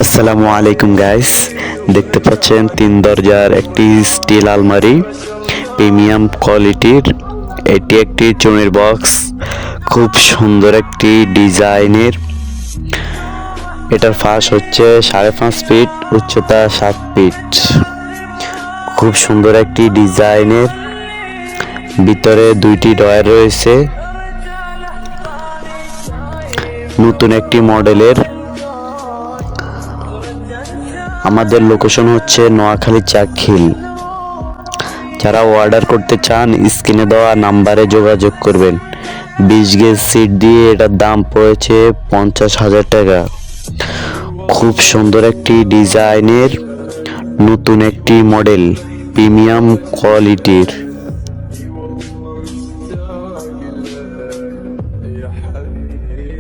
আসসালামু আলাইকুম গাইস, দেখতে পাচ্ছেন 3 দরজার একটি স্টিল আলমারি, প্রিমিয়াম কোয়ালিটির। এটি একটি চুমির বক্স, খুব সুন্দর একটি ডিজাইনের। এটার ফাঁস হচ্ছে 5.5 ফিট, উচ্চতা 7 ফিট। খুব সুন্দর একটি ডিজাইনের, ভিতরে 2টি ডয়ার রয়েছে, নতুন একটি মডেলের। আমাদের লোকেশন হচ্ছে নোয়াখালী চাকখিল। যারা অর্ডার করতে চান স্ক্রিনে দেওয়া নাম্বারে যোগাযোগ করবেন। 20 গেজ সিট দিয়ে এটার দাম পড়েছে 50,000 টাকা। খুব সুন্দর একটি ডিজাইনের, নতুন একটি মডেল, প্রিমিয়াম কোয়ালিটির। يا حبيبي